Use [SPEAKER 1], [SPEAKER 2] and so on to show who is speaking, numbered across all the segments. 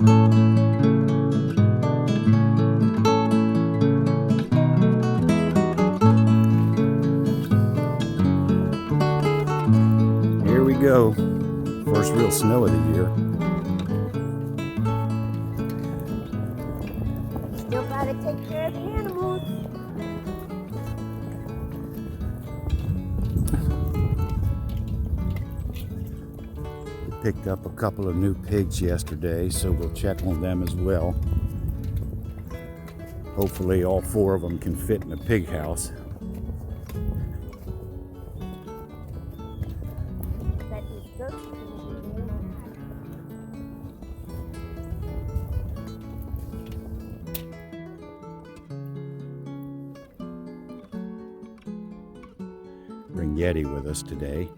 [SPEAKER 1] Here we go. First real snow of the year.
[SPEAKER 2] Still gotta take care of the animals.
[SPEAKER 1] We picked up a couple of new pigs yesterday, so we'll check on them as well. Hopefully all 4 of them can fit in a pig house.
[SPEAKER 2] But these goats are gonna be really mad.
[SPEAKER 1] Bring Yeti with us today.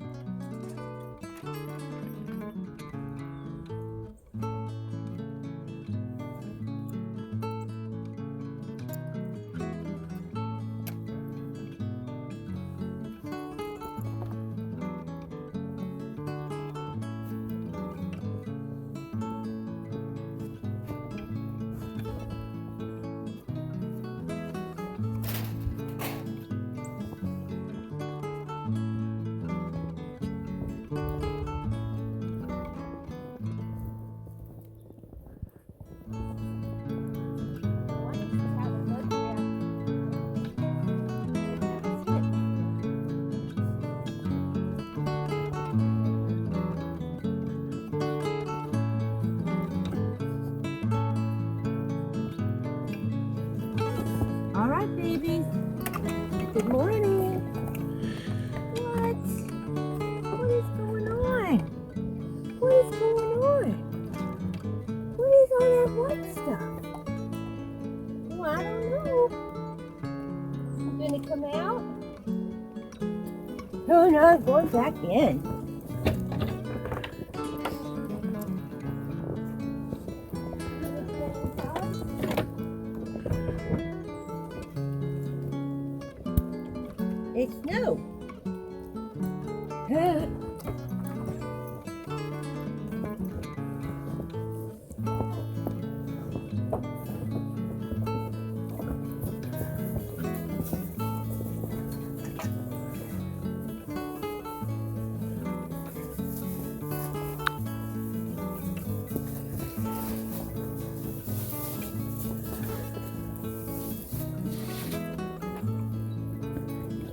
[SPEAKER 2] All right, babies. Good morning. What? What is going on? What is going on? What is all that white stuff? Well, I don't know. You gonna come out? No, no, I'm going back in. It's snow.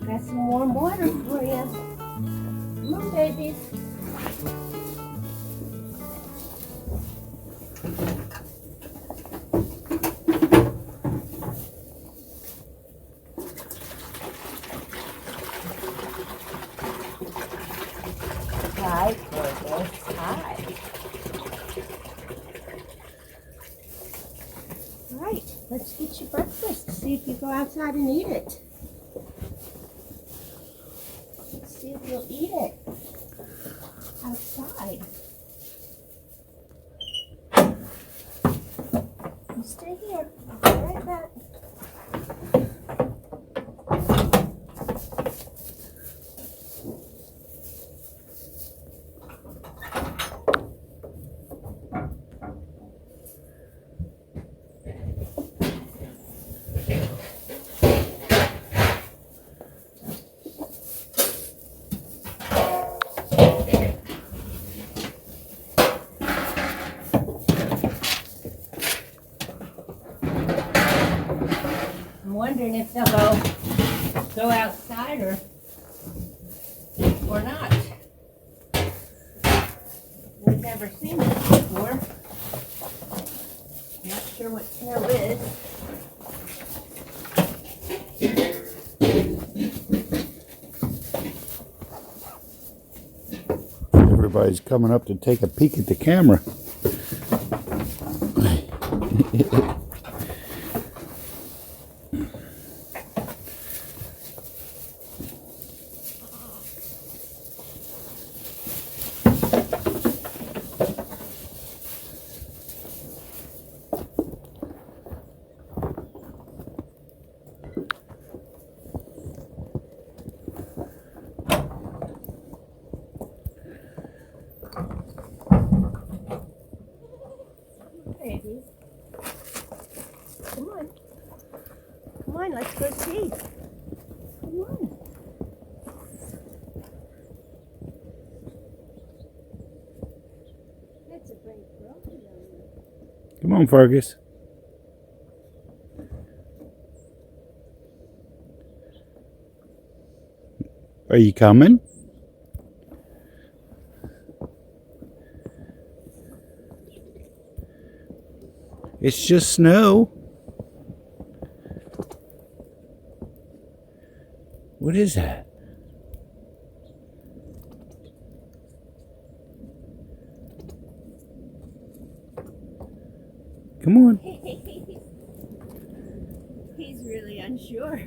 [SPEAKER 2] Got some warm water for you. Come on, babies. Hi, Chores. Hi. All right, let's get you breakfast. See if you go outside and eat it. Let's see if you'll eat it outside. You stay here. I'll be right back. I'm wondering if they'll go outside or not. We've never seen this before. Not sure what snow is.
[SPEAKER 1] Everybody's coming up to take a peek at the camera.
[SPEAKER 2] babies. Come on. Come on, let's go see. Come on. That's a great girl.
[SPEAKER 1] Come on, Fergus. Are you coming? It's just snow. What is that? Come on.
[SPEAKER 2] He's really unsure.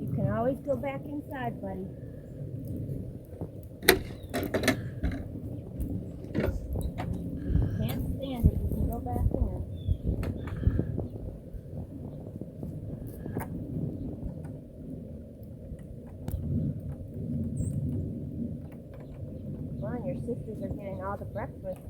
[SPEAKER 2] You can always go back inside, buddy. Can't stand it. You can go back in. Come on, your sisters are getting all the breakfast.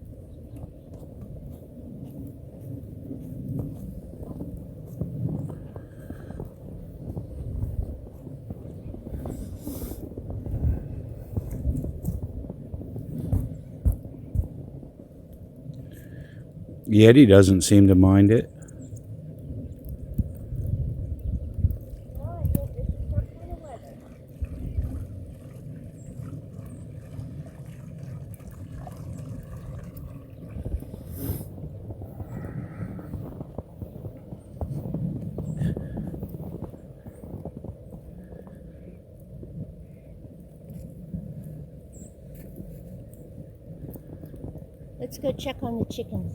[SPEAKER 1] Yeti doesn't seem to mind it.
[SPEAKER 2] Well, I think this is some kind of weather. Let's go check on the chickens.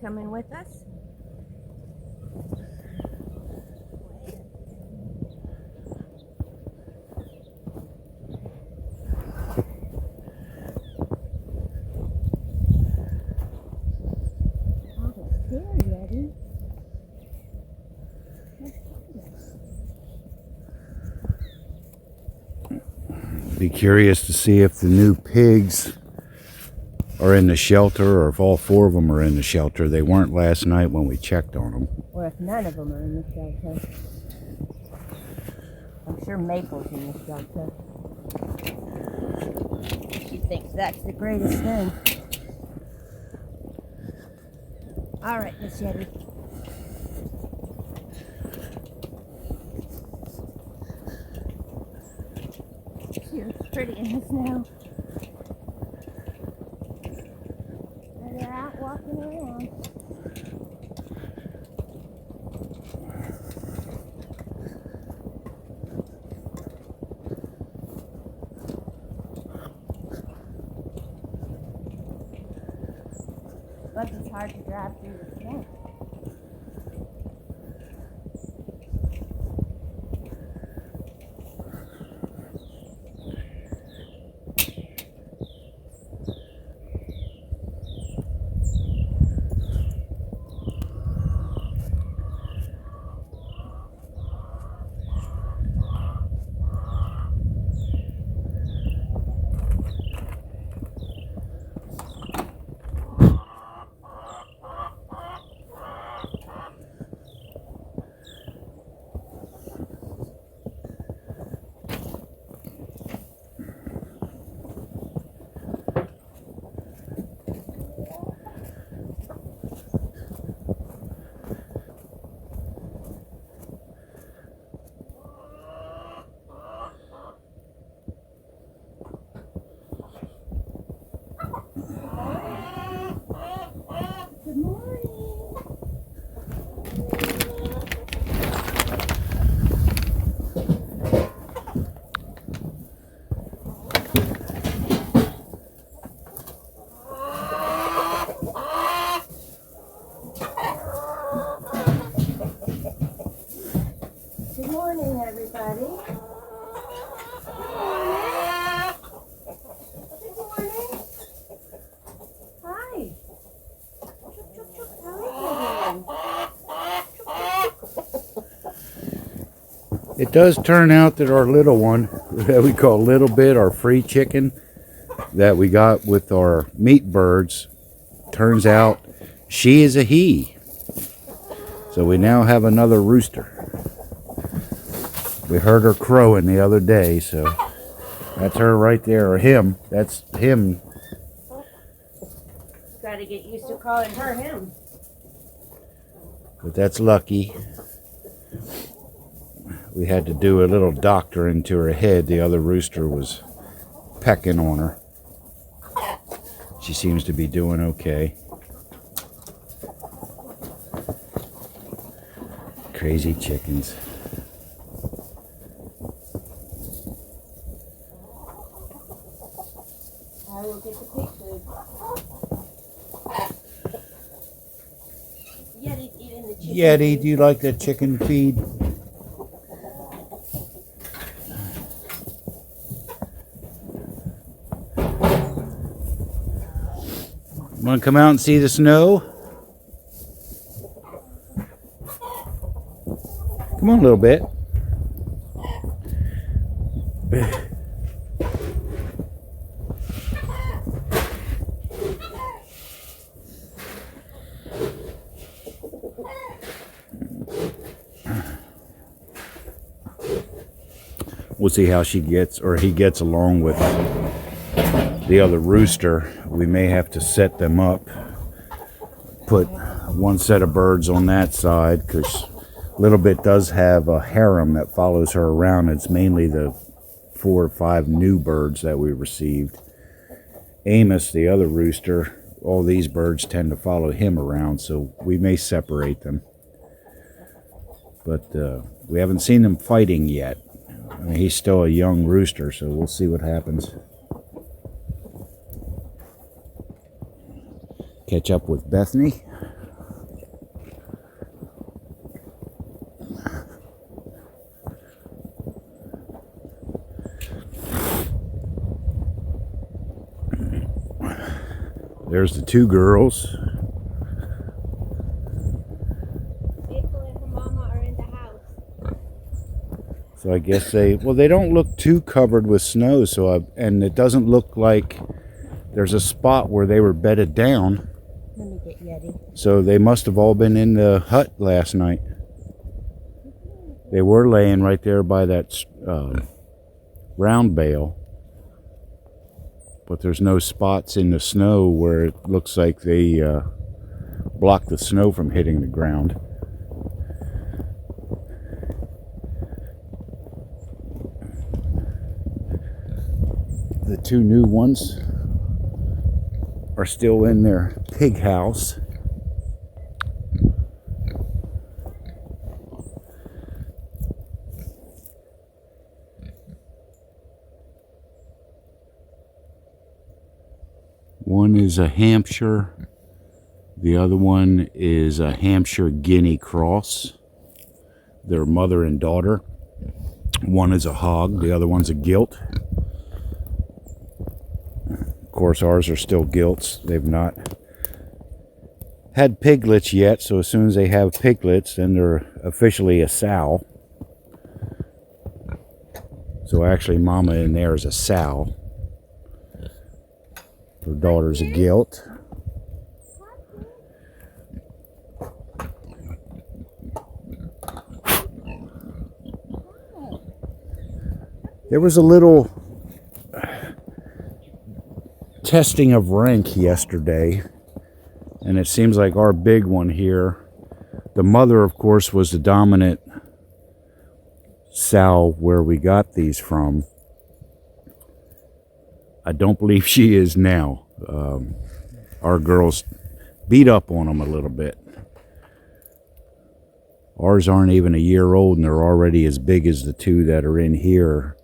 [SPEAKER 2] Coming with us? Oh, they're there, Yeti.
[SPEAKER 1] Be curious to see if the new pigs are in the shelter or if all four of them are in the shelter. They weren't last night when we checked on them.
[SPEAKER 2] Or if none of them are in the shelter. I'm sure Maple's in the shelter. She thinks that's the greatest thing. All right, Miss Yeti. She looks pretty in the snow. And they're out walking around. But it's hard to drive through the snow. everybody. Good morning. Hi. Chuk, chuk, chuk. How are you?
[SPEAKER 1] It does turn out that our little one, that we call Little Bit, our free chicken that we got with our meat birds, turns out she is a he. So we now have another rooster. We heard her crowing the other day, so that's her right there, or him. That's him.
[SPEAKER 2] Gotta get used to calling her him.
[SPEAKER 1] But that's Lucky. We had to do a little doctoring to her head. The other rooster was pecking on her. She seems to be doing okay. Crazy chickens.
[SPEAKER 2] I will get the pig food. Yeti's eating the chicken.
[SPEAKER 1] Yeti, do you like that chicken feed? Want to come out and see the snow? Come on, a little bit. We'll see how she gets, or he gets along with the other rooster. We may have to set them up, put one set of birds on that side, because Little Bit does have a harem that follows her around. It's mainly the 4 or 5 new birds that we received. Amos, the other rooster, all these birds tend to follow him around, so we may separate them. But we haven't seen them fighting yet. I mean, he's still a young rooster, so we'll see what happens. Catch up with Bethany. There's the 2 girls.
[SPEAKER 2] April and her mama are in the house.
[SPEAKER 1] So I guess they don't look too covered with snow, and it doesn't look like there's a spot where they were bedded down.
[SPEAKER 2] Let me get Yeti.
[SPEAKER 1] So they must have all been in the hut last night. They were laying right there by that round bale. But there's no spots in the snow where it looks like they block the snow from hitting the ground. The 2 new ones are still in their pig house. One is a Hampshire. The other one is a Hampshire Guinea cross. They're mother and daughter. One is a hog, the other one's a gilt. Of course, ours are still gilts. They've not had piglets yet, so as soon as they have piglets, then they're officially a sow. So actually, mama in there is a sow. Her daughter's a gilt. There was a little testing of rank yesterday, and it seems like our big one here, the mother, of course, was the dominant sow where we got these from. I don't believe she is now. Our girls beat up on them a little bit. Ours aren't even a year old, and they're already as big as the 2 that are in here,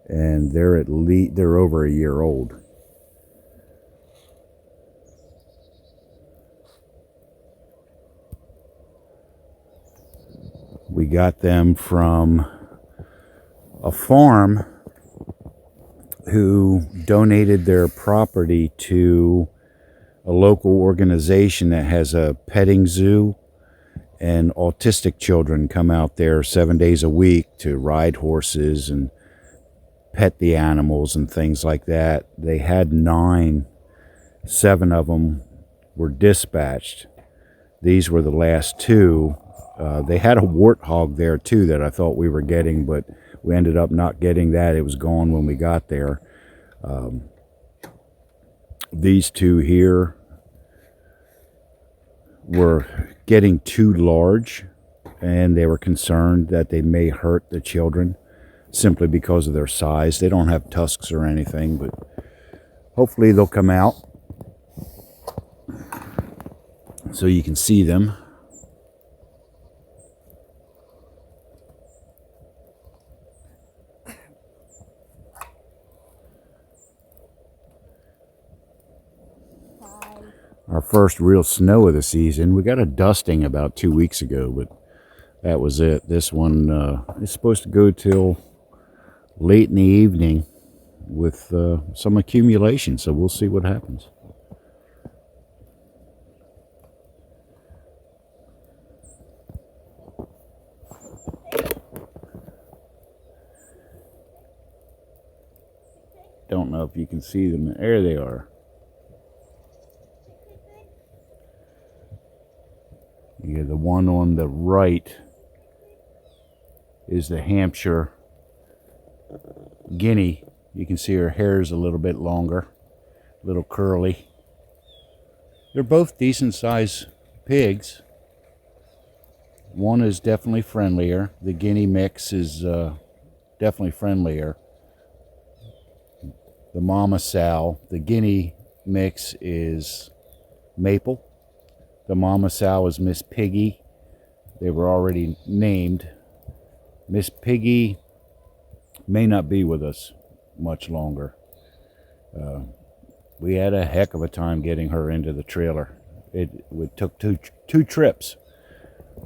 [SPEAKER 1] and they're over a year old. We got them from a farm who donated their property to a local organization that has a petting zoo, and autistic children come out there 7 days a week to ride horses and pet the animals and things like that. They had 9. 7 of them were dispatched. These were the last 2. They had a warthog there too that I thought we were getting, but we ended up not getting that. It was gone when we got there. These 2 here were getting too large, and they were concerned that they may hurt the children simply because of their size. They don't have tusks or anything, but hopefully they'll come out so you can see them. Our first real snow of the season. We got a dusting about 2 weeks ago, but that was it. This one is supposed to go till late in the evening with some accumulation, so we'll see what happens. Don't know if you can see them. There they are. Yeah, the one on the right is the Hampshire Guinea. You can see her hair is a little bit longer, a little curly. They're both decent sized pigs. One is definitely friendlier. The Guinea mix is definitely friendlier. The Mama Sow, the Guinea mix is Maple. The Mama Sow is Miss Piggy. They were already named. Miss Piggy may not be with us much longer. We had a heck of a time getting her into the trailer. It took two trips.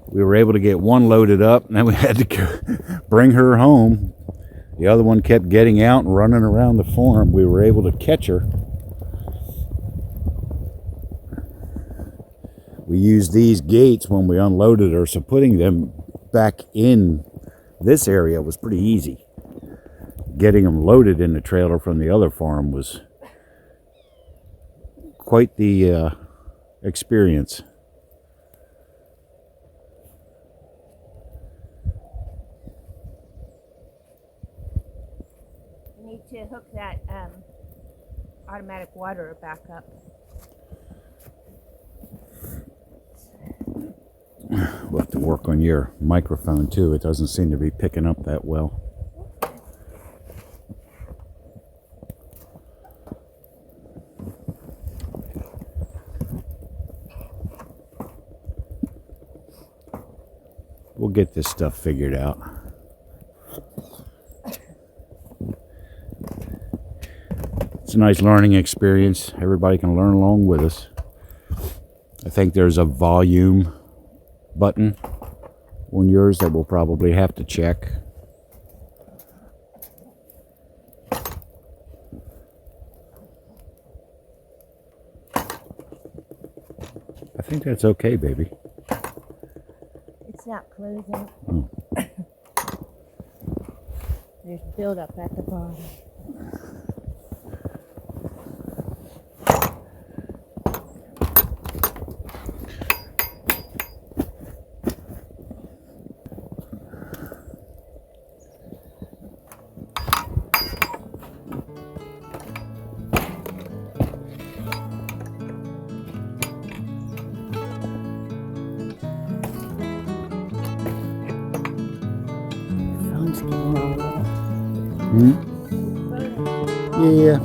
[SPEAKER 1] We were able to get one loaded up, and then we had to bring her home. The other one kept getting out and running around the farm. We were able to catch her. We used these gates when we unloaded her, so putting them back in this area was pretty easy. Getting them loaded in the trailer from the other farm was quite the experience.
[SPEAKER 2] You need to hook that automatic water back up.
[SPEAKER 1] We'll have to work on your microphone too. It doesn't seem to be picking up that well. We'll get this stuff figured out. It's a nice learning experience. Everybody can learn along with us. I think there's a volume button on yours that we'll probably have to check. I think that's okay, baby.
[SPEAKER 2] It's not closing.
[SPEAKER 1] Oh.
[SPEAKER 2] There's buildup at the bottom.
[SPEAKER 1] Yeah.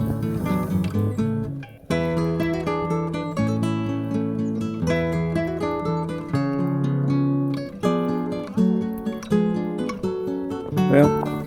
[SPEAKER 1] Well,